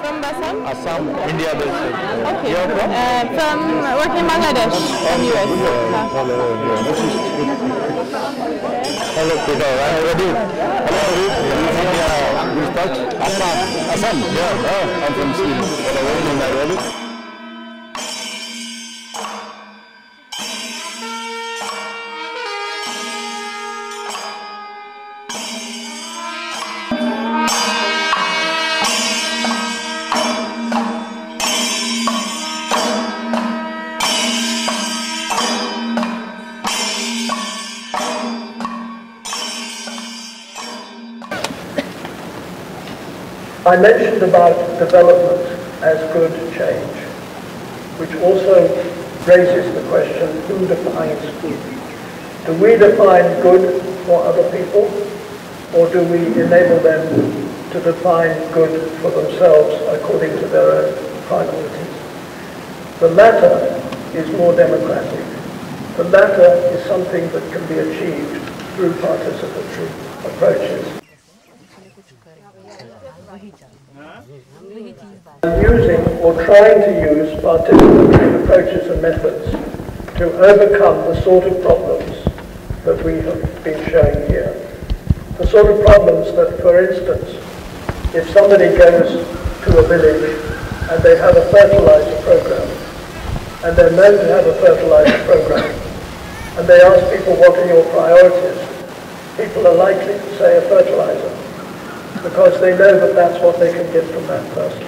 From Assam? Assam, India based. Okay. You are From working in Bangladesh, from US. Hello, Peter. How are you? Hello, you start? Assam. Assam, yeah. Oh, I'm from Sweden. Hello, in Nairobi. I mentioned about development as good change, which also raises the question, who defines good? Do we define good for other people, or do we enable them to define good for themselves according to their own priorities? The latter is more democratic. The latter is something that can be achieved through participatory approaches. Using or trying to use participatory approaches and methods to overcome the sort of problems that we have been showing here. The sort of problems that, for instance, if somebody goes to a village and they have a fertilizer program, and they're known to have a fertilizer program, and they ask people, what are your priorities? People are likely to say a fertilizer, because they know that that's what they can get from that person.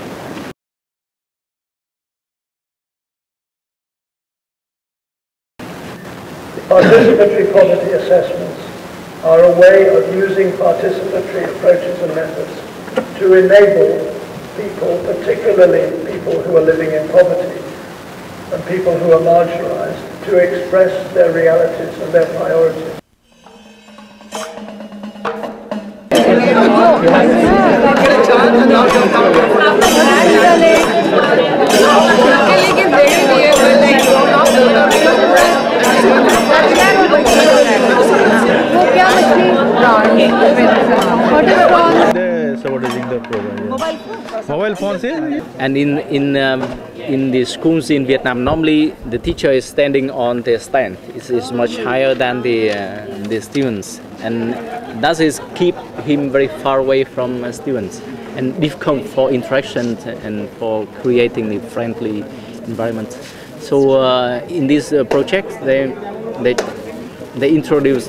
Participatory poverty assessments are a way of using participatory approaches and methods to enable people, particularly people who are living in poverty and people who are marginalized, to express their realities and their priorities. Mobile phones, And in the schools in Vietnam, normally the teacher is standing on the stand. It's much higher than the students, and that is keep him very far away from students and difficult for interaction and for creating a friendly environment. So in this project, they introduce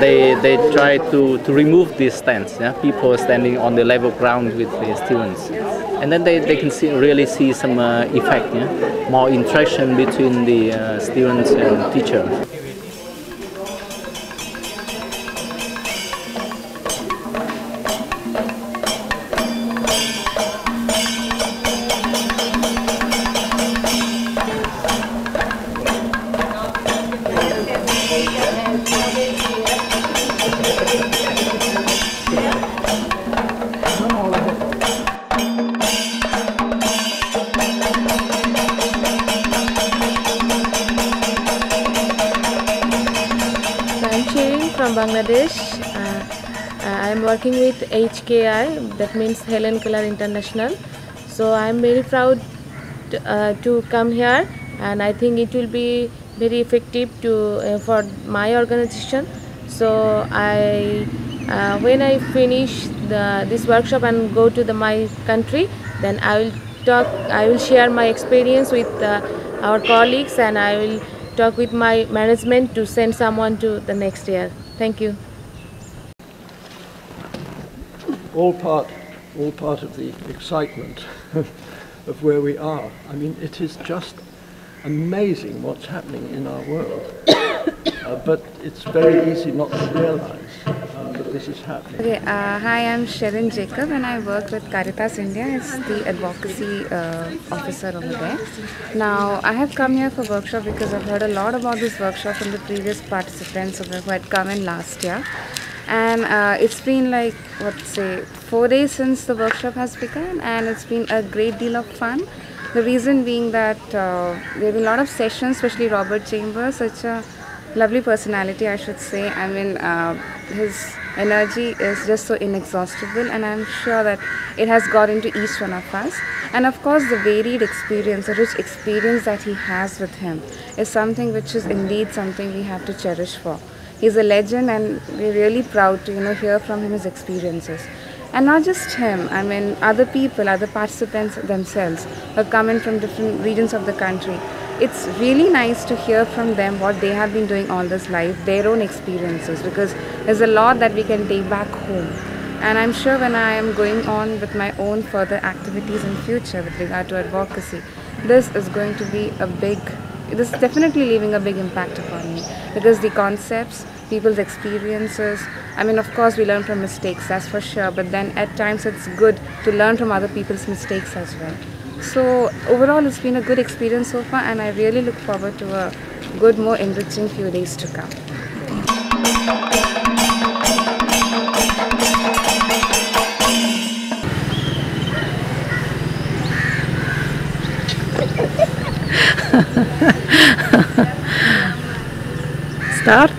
they try to remove these stands, yeah? People standing on the level ground with the students, and then they can really see some effect, yeah? More interaction between the students and teacher. From Bangladesh. I am working with HKI, that means Helen Keller International. So I am very proud to come here, and I think it will be very effective for my organization. So when I finish this workshop and go to my country, then I will share my experience with our colleagues, and I will talk with my management to send someone to the next year. Thank you. All part of the excitement of where we are. I mean, it is just amazing what's happening in our world. But it's very easy not to realize that this is happening. Okay, hi, I'm Sharon Jacob, and I work with Caritas India as the advocacy officer over there. Now, I have come here for workshop because I've heard a lot about this workshop from the previous participants who had come in last year. And it's been like, 4 days since the workshop has begun, and it's been a great deal of fun. The reason being that there have been a lot of sessions, especially Robert Chambers, such a lovely personality, I should say. I mean, his energy is just so inexhaustible, and I'm sure that it has got into each one of us. And of course, the varied experience, the rich experience that he has with him is something which is indeed something we have to cherish for. He's a legend, and we're really proud to hear from him his experiences. And not just him, I mean other people, other participants themselves who come in from different regions of the country. It's really nice to hear from them what they have been doing all this life, their own experiences, because there's a lot that we can take back home. And I'm sure when I am going on with my own further activities in future with regard to advocacy, this is going to be this is definitely leaving a big impact upon me, because the concepts, people's experiences, I mean, of course we learn from mistakes, that's for sure, but then at times it's good to learn from other people's mistakes as well. So overall it's been a good experience so far, and I really look forward to a good, more enriching few days to come. Start?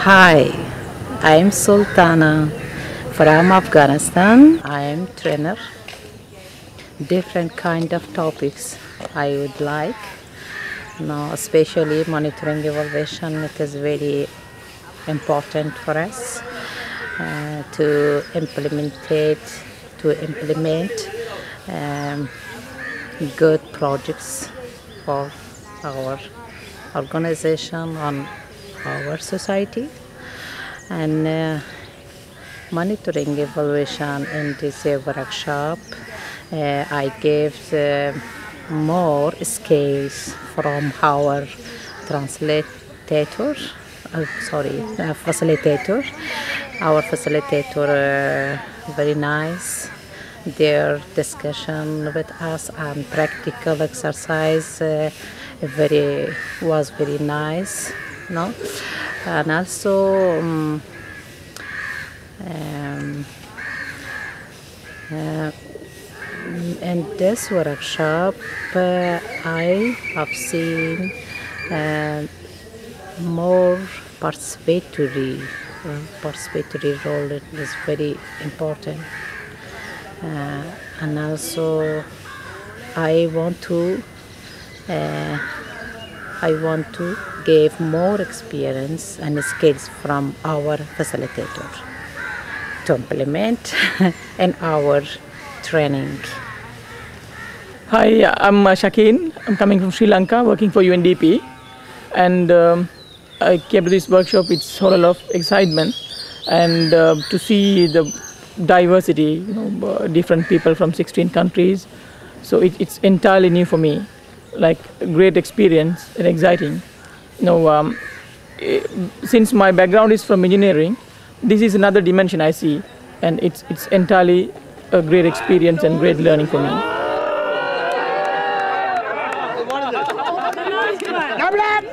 Hi, I'm Sultana from Afghanistan. I am trainer. Different kind of topics I would like. Now, especially monitoring evaluation, it is very important for us to implement good projects for our organization and our society. And monitoring evaluation in this workshop, I gave more skills from our facilitator. Our facilitator, very nice. Their discussion with us and practical exercise was very nice, no? And also in this workshop I have seen more participatory role. It is very important. And also I want to give more experience and skills from our facilitator to implement in our training. Hi, I'm Shakeen. I'm coming from Sri Lanka, working for UNDP, and I came to this workshop. It's full of excitement, and to see the diversity, different people from 16 countries. So it's entirely new for me, like a great experience and exciting. Since my background is from engineering, this is another dimension I see, and it's entirely a great experience and great learning for me. Nobody.